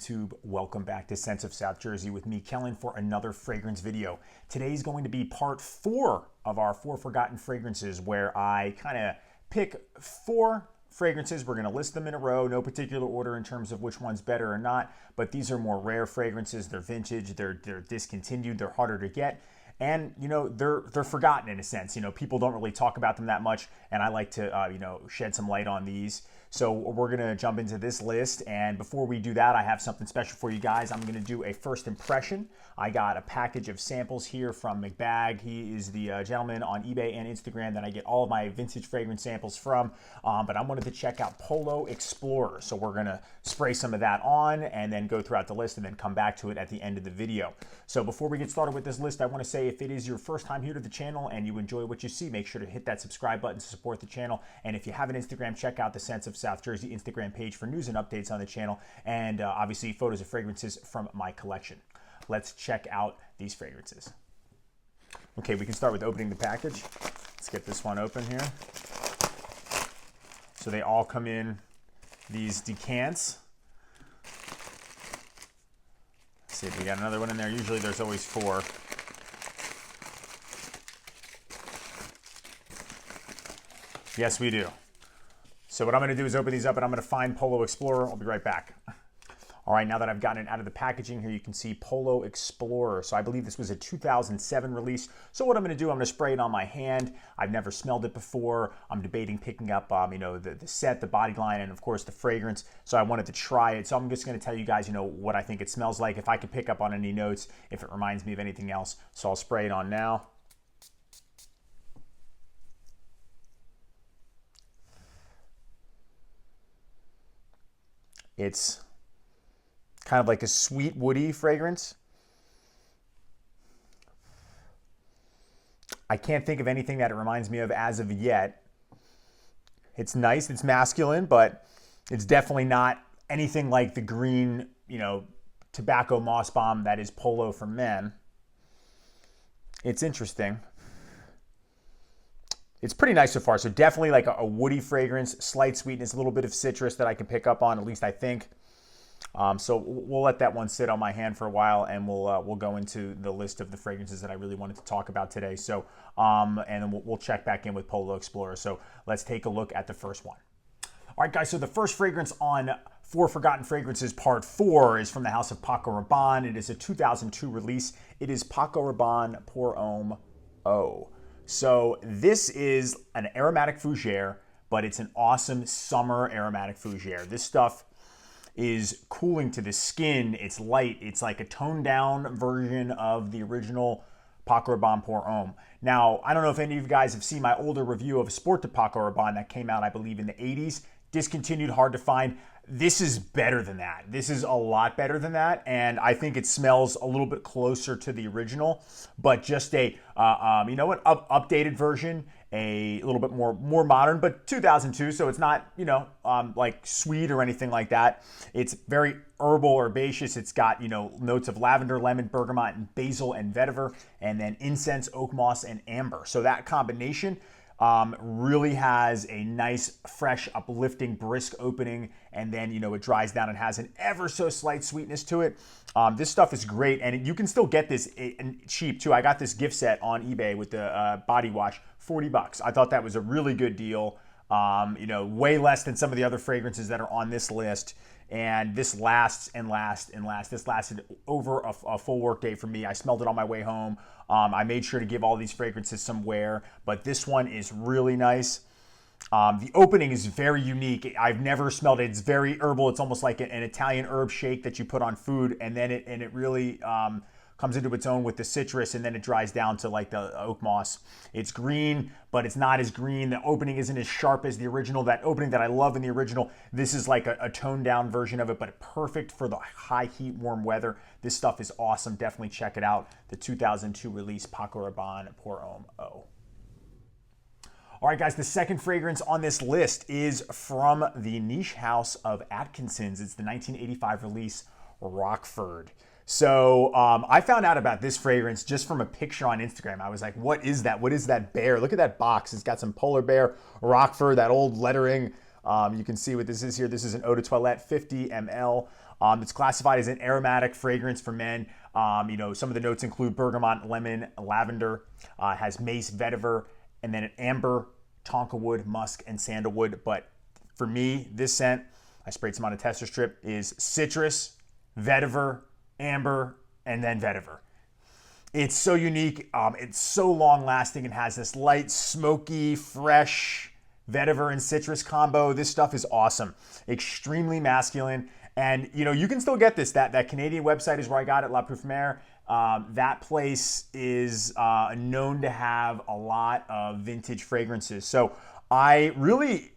YouTube? Welcome back to Scents of South Jersey with me, Kellen, for another fragrance video. Today's going to be part 4 of our 4 forgotten fragrances, where I kind of pick 4 fragrances. We're going to list them in a row, no particular order in terms of which one's better or not, but these are more rare fragrances. They're vintage, they're discontinued, they're harder to get. And, you know, they're forgotten in a sense. You know, people don't really talk about them that much, and I like to, shed some light on these. So we're going to jump into this list, and before we do that, I have something special for you guys. I'm going to do a first impression. I got a package of samples here from McBag. He is the gentleman on eBay and Instagram that I get all of my vintage fragrance samples from, but I wanted to check out Polo Explorer. So we're going to spray some of that on and then go throughout the list and then come back to it at the end of the video. So before we get started with this list, I want to say if it is your first time here to the channel and you enjoy what you see, make sure to hit that subscribe button to support the channel. And if you have an Instagram, check out the Scents of South Jersey Instagram page for news and updates on the channel, and obviously photos of fragrances from my collection. Let's check out these fragrances. Okay, we can start with opening the package. Let's get this one open here. So they all come in these decants. Let's see if we got another one in there. Usually there's always 4. Yes, we do. So what I'm going to do is open these up and I'm going to find Polo Explorer. I'll be right back. All right, now that I've gotten it out of the packaging here, you can see Polo Explorer. So I believe this was a 2007 release. So what I'm going to do, I'm going to spray it on my hand. I've never smelled it before. I'm debating picking up, the scent, the body line, and of course the fragrance. So I wanted to try it. So I'm just going to tell you guys, what I think it smells like, if I could pick up on any notes, if it reminds me of anything else. So I'll spray it on now. It's kind of like a sweet, woody fragrance. I can't think of anything that it reminds me of as of yet. It's nice, it's masculine, but it's definitely not anything like the green, tobacco moss bomb that is Polo for men. It's interesting. It's pretty nice so far. So definitely like a woody fragrance, slight sweetness, a little bit of citrus that I can pick up on, at least I think. So we'll let that one sit on my hand for a while, and we'll go into the list of the fragrances that I really wanted to talk about today. So and then we'll check back in with Polo Explorer. So let's take a look at the first one. All right, guys. So the first fragrance on 4 Forgotten Fragrances Part 4 is from the house of Paco Rabanne. It is a 2002 release. It is Paco Rabanne Pour Homme Eau. So this is an aromatic fougere, but it's an awesome summer aromatic fougere. This stuff is cooling to the skin. It's light. It's like a toned down version of the original Paco Rabanne Pour Homme. Now, I don't know if any of you guys have seen my older review of Sport de Paco Rabanne that came out, I believe, in the 80s. Discontinued, hard to find. This is better than that. This is a lot better than that, and I think it smells a little bit closer to the original, but just a updated version, a little bit more modern, but 2002, so it's not like sweet or anything like that. It's very herbal, herbaceous. It's got notes of lavender, lemon, bergamot, and basil and vetiver, and then incense, oak moss, and amber. So that combination really has a nice, fresh, uplifting, brisk opening, and then, it dries down and has an ever so slight sweetness to it. This stuff is great, and you can still get this cheap too. I got this gift set on eBay with the body wash, $40. I thought that was a really good deal. Way less than some of the other fragrances that are on this list. And this lasts and lasts and lasts. This lasted over a full work day for me. I smelled it on my way home. I made sure to give all these fragrances some wear, but this one is really nice. The opening is very unique. I've never smelled it. It's very herbal. It's almost like an Italian herb shake that you put on food, and then it really comes into its own with the citrus, and then it dries down to like the oak moss. It's green, but it's not as green. The opening isn't as sharp as the original. That opening that I love in the original, this is like a toned down version of it, but perfect for the high heat, warm weather. This stuff is awesome. Definitely check it out. The 2002 release, Paco Rabanne Pour Homme Eau. All right, guys, the second fragrance on this list is from the niche house of Atkinson's. It's the 1985 release, Rockford. So I found out about this fragrance just from a picture on Instagram. I was like, what is that? What is that bear? Look at that box. It's got some polar bear, Rockford, that old lettering. You can see what this is here. This is an eau de toilette, 50 ml. It's classified as an aromatic fragrance for men. Some of the notes include bergamot, lemon, lavender, has mace, vetiver, and then an amber, tonka wood, musk, and sandalwood. But for me, this scent, I sprayed some on a tester strip, is citrus, vetiver, amber, and then vetiver. It's so unique. It's so long lasting and has this light, smoky, fresh vetiver and citrus combo. This stuff is awesome. Extremely masculine. And you can still get this. That Canadian website is where I got it, La Parfumeur. That place is known to have a lot of vintage fragrances. So I really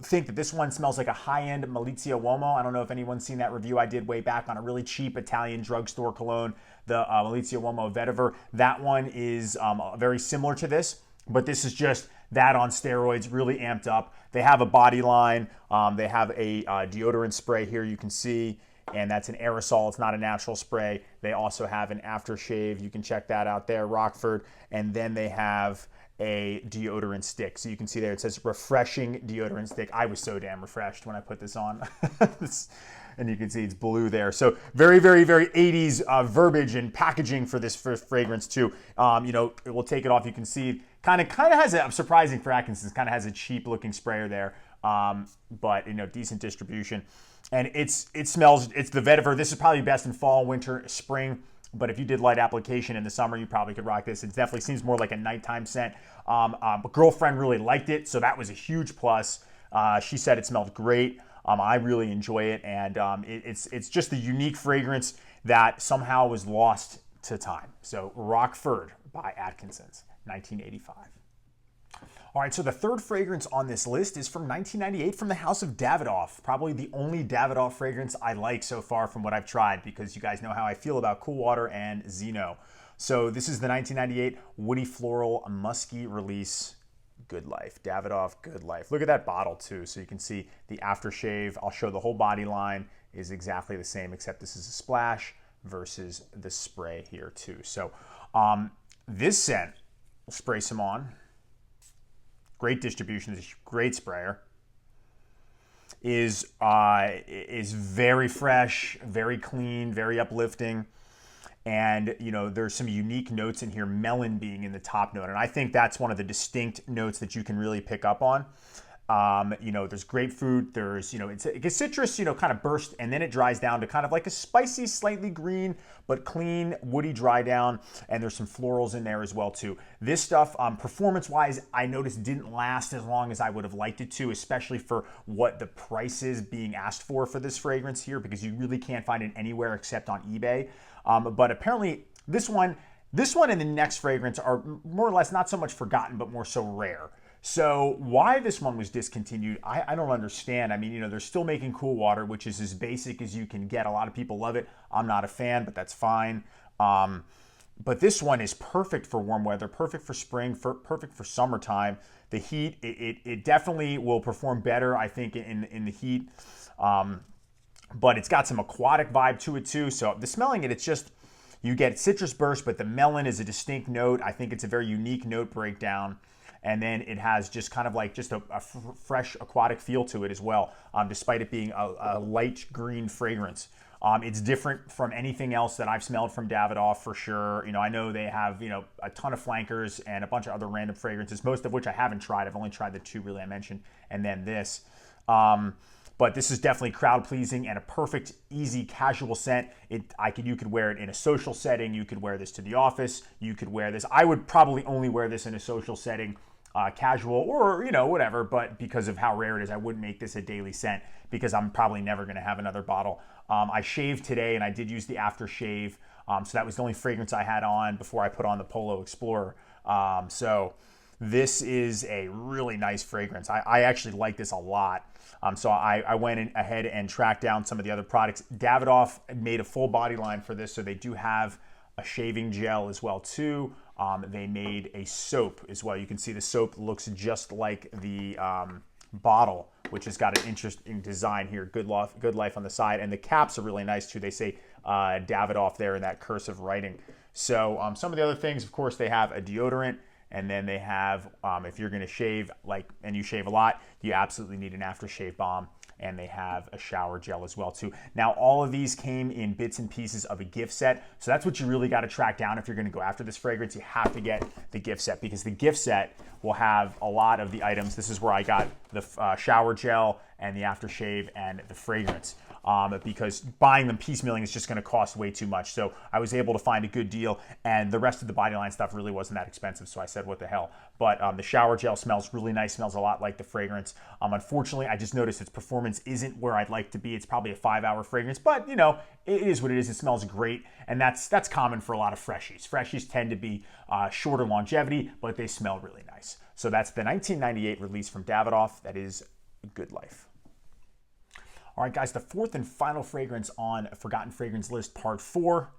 think that this one smells like a high-end Malizia Uomo. I don't know if anyone's seen that review I did way back on a really cheap Italian drugstore cologne, the Malizia Uomo Vetiver. That one is very similar to this, but this is just that on steroids, really amped up. They have a body line. They have a deodorant spray here you can see, and that's an aerosol. It's not a natural spray. They also have an aftershave. You can check that out there, Rockford. And then they have a deodorant stick. So you can see there it says refreshing deodorant stick. I was so damn refreshed when I put this on. And you can see it's blue there. So very, very, very 80s verbiage and packaging for this first fragrance too. We'll take it off. You can see kind of has a, surprising for Atkinson's, kind of has a cheap looking sprayer there. But decent distribution. And it smells, it's the vetiver. This is probably best in fall, winter, spring. But if you did light application in the summer, you probably could rock this. It definitely seems more like a nighttime scent. But girlfriend really liked it, so that was a huge plus. She said it smelled great. I really enjoy it, and it's just a unique fragrance that somehow was lost to time. So Rockford by Atkinson's, 1985. All right, so the third fragrance on this list is from 1998 from the house of Davidoff. Probably the only Davidoff fragrance I like so far from what I've tried, because you guys know how I feel about Cool Water and Zeno. So this is the 1998 Woody Floral Musky Release Good Life. Davidoff Good Life. Look at that bottle too, so you can see the aftershave. I'll show the whole body line is exactly the same, except this is a splash versus the spray here too. So this scent, we'll spray some on. Great distribution, is a great sprayer. Is very fresh, very clean, very uplifting. And there's some unique notes in here, melon being in the top note. And I think that's one of the distinct notes that you can really pick up on. There's grapefruit, there's, it's a citrus, kind of burst, and then it dries down to kind of like a spicy, slightly green, but clean, woody dry down. And there's some florals in there as well too. This stuff, performance-wise, I noticed didn't last as long as I would have liked it to, especially for what the price is being asked for this fragrance here, because you really can't find it anywhere except on eBay. But apparently this one and the next fragrance are more or less not so much forgotten, but more so rare. So why this one was discontinued, I don't understand. I mean, they're still making Cool Water, which is as basic as you can get. A lot of people love it. I'm not a fan, but that's fine. But this one is perfect for warm weather, perfect for spring, perfect for summertime. The heat, it definitely will perform better, I think, in the heat. But it's got some aquatic vibe to it too. So the smelling it's just, you get citrus burst, but the melon is a distinct note. I think it's a very unique note breakdown. And then it has just kind of like just a fresh aquatic feel to it as well, despite it being a light green fragrance. It's different from anything else that I've smelled from Davidoff for sure. I know they have, a ton of flankers and a bunch of other random fragrances, most of which I haven't tried. I've only tried the two really I mentioned, and then this. But this is definitely crowd pleasing and a perfect, easy, casual scent. You could wear it in a social setting. You could wear this to the office. You could wear this. I would probably only wear this in a social setting, casual or, whatever. But because of how rare it is, I wouldn't make this a daily scent because I'm probably never going to have another bottle. I shaved today and I did use the aftershave. So that was the only fragrance I had on before I put on the Polo Explorer. So this is a really nice fragrance. I actually like this a lot. So I went ahead and tracked down some of the other products. Davidoff made a full body line for this, so they do have a shaving gel as well too. They made a soap as well. You can see the soap looks just like the bottle, which has got an interesting design here. Good life on the side, and the caps are really nice too. They say Davidoff there in that cursive writing. So some of the other things, of course, they have a deodorant. And then they have, if you're going to shave, and you shave a lot, you absolutely need an aftershave balm. and they have a shower gel as well too. Now, all of these came in bits and pieces of a gift set, so that's what you really got to track down if you're going to go after this fragrance. You have to get the gift set, because the gift set will have a lot of the items. This is where I got the shower gel and the aftershave and the fragrance. Because buying them piecemealing is just going to cost way too much. So I was able to find a good deal, and the rest of the Bodyline stuff really wasn't that expensive, so I said, what the hell. But the shower gel smells really nice, smells a lot like the fragrance. Unfortunately, I just noticed its performance isn't where I'd like to be. It's probably a 5-hour fragrance, but you know, it is what it is. It smells great, and that's common for a lot of freshies. Freshies tend to be shorter longevity, but they smell really nice. So that's the 1998 release from Davidoff. That is Good Life. All right, guys, the fourth and final fragrance on Forgotten Fragrance List, Part 4,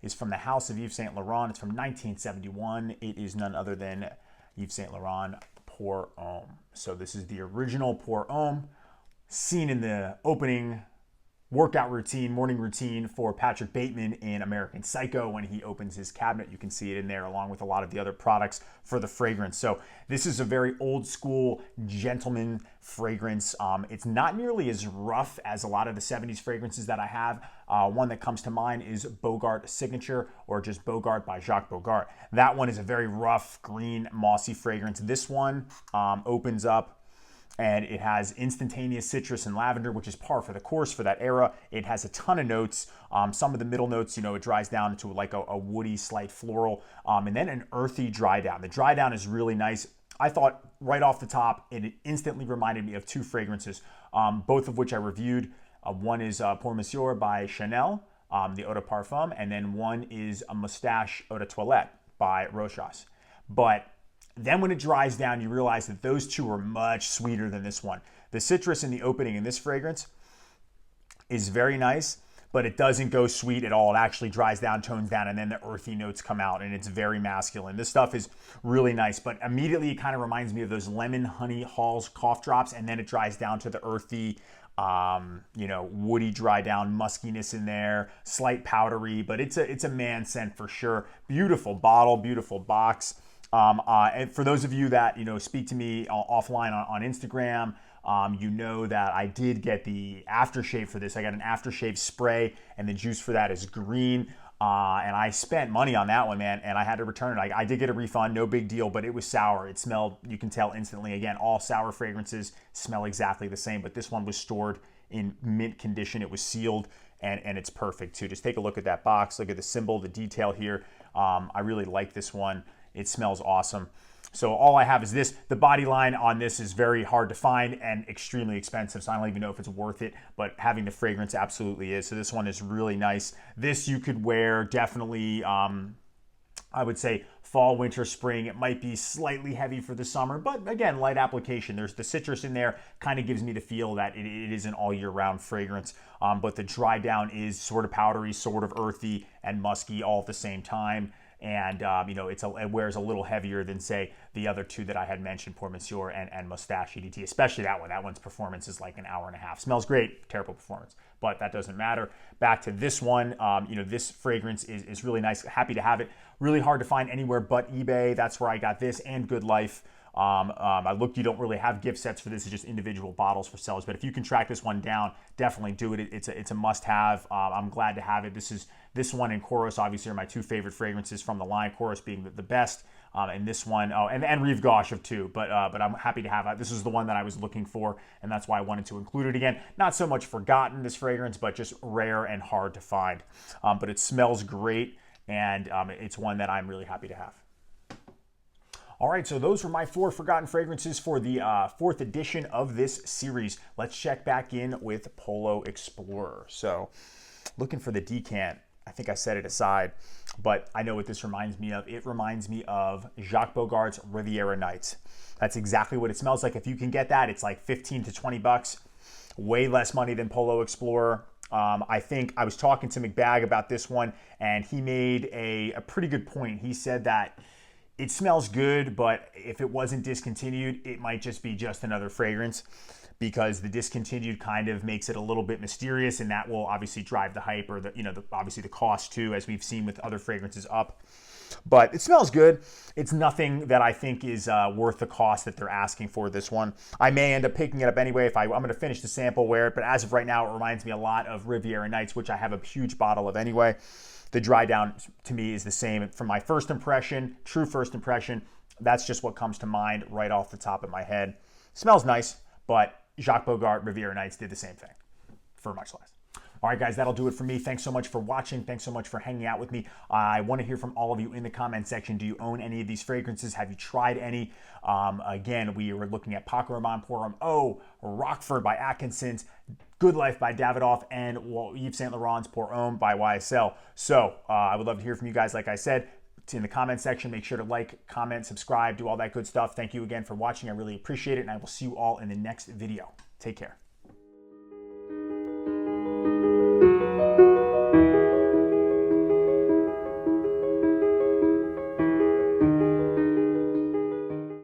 is from the House of Yves Saint Laurent. It's from 1971. It is none other than Yves Saint Laurent Pour Homme. So this is the original Pour Homme, seen in the opening workout routine, morning routine for Patrick Bateman in American Psycho when he opens his cabinet. You can see it in there along with a lot of the other products for the fragrance. So this is a very old school gentleman fragrance. It's not nearly as rough as a lot of the 70s fragrances that I have. One that comes to mind is Bogart Signature, or just Bogart by Jacques Bogart. That one is a very rough, green, mossy fragrance. This one opens up, and it has instantaneous citrus and lavender, which is par for the course for that era. It has a ton of notes. Some of the middle notes, you know, it dries down into like a woody, slight floral, and then an earthy dry down. The dry down is really nice. I thought right off the top, it instantly reminded me of two fragrances, both of which I reviewed. One is Pour Monsieur by Chanel, the Eau de Parfum, and then one is a Moustache Eau de Toilette by Rochas. But then when it dries down, you realize that those two are much sweeter than this one. The citrus in the opening in this fragrance is very nice, but it doesn't go sweet at all. It actually dries down, tones down, and then the earthy notes come out, and it's very masculine. This stuff is really nice, but immediately it kind of reminds me of those lemon honey Hall's cough drops, and then it dries down to the earthy, woody dry down, muskiness in there, slight powdery, but it's a man scent for sure. Beautiful bottle, beautiful box. And for those of you that, speak to me offline on Instagram, you know that I did get the aftershave for this. I got an aftershave spray, and the juice for that is green. And I spent money on that one, man, and I had to return it. I did get a refund, no big deal, but it was sour. It smelled, you can tell instantly. Again, all sour fragrances smell exactly the same, but this one was stored in mint condition. It was sealed, and it's perfect too. Just take a look at that box. Look at the symbol, the detail here. I really like this one. It smells awesome. So all I have is this. The body line on this is very hard to find and extremely expensive, so I don't even know if it's worth it, but having the fragrance absolutely is. So this one is really nice. This you could wear definitely, I would say fall, winter, spring. It might be slightly heavy for the summer, but again, light application. There's the citrus in there, kind of gives me the feel that it is an all year round fragrance, but the dry down is sort of powdery, sort of earthy, and musky all at the same time. And, it wears a little heavier than, say, the other two that I had mentioned, Pour Monsieur and Moustache EDT, especially that one. That one's performance is like an hour and a half. Smells great, terrible performance, but that doesn't matter. Back to this one, this fragrance is really nice. Happy to have it. Really hard to find anywhere but eBay. That's where I got this and Good Life. I looked, you don't really have gift sets for this. It's just individual bottles for sellers. But if you can track this one down, definitely do it. It's a must-have. I'm glad to have it. This one and Chorus obviously are my two favorite fragrances from the line. Chorus being the best, and this one, and Rive Gauche of two. But I'm happy to have it. This is the one that I was looking for, and that's why I wanted to include it again. Not so much forgotten, this fragrance, but just rare and hard to find. But it smells great, and it's one that I'm really happy to have. All right, so those were my 4 forgotten fragrances for the 4th edition of this series. Let's check back in with Polo Explorer. So, looking for the decant. I think I set it aside, but I know what this reminds me of. It reminds me of Jacques Bogart's Riviera Nights. That's exactly what it smells like. If you can get that, it's like 15 to 20 bucks. Way less money than Polo Explorer. I think I was talking to McBag about this one, and he made a pretty good point. He said that it smells good, but if it wasn't discontinued, it might just be just another fragrance. because the discontinued kind of makes it a little bit mysterious, and that will obviously drive the hype, or obviously the cost too, as we've seen with other fragrances up. But it smells good. It's nothing that I think is worth the cost that they're asking for this one. I may end up picking it up anyway if I'm going to finish the sample, wear it, but as of right now, it reminds me a lot of Riviera Nights, which I have a huge bottle of anyway. The dry down to me is the same. From my first impression, true first impression, that's just what comes to mind right off the top of my head. Smells nice, but Jacques Bogart, Riviera Nights did the same thing for much less. All right, guys, that'll do it for me. Thanks so much for watching. Thanks so much for hanging out with me. I want to hear from all of you in the comment section. Do you own any of these fragrances? Have you tried any? Again, we were looking at Paco Rabanne Pour Homme Eau, Rockford by Atkinson's, Good Life by Davidoff, and Yves Saint Laurent's Pour Homme by YSL. So I would love to hear from you guys. Like I said, in the comment section, make sure to like, comment, subscribe, do all that good stuff. Thank you again for watching. I really appreciate it, and I will see you all in the next video. Take care.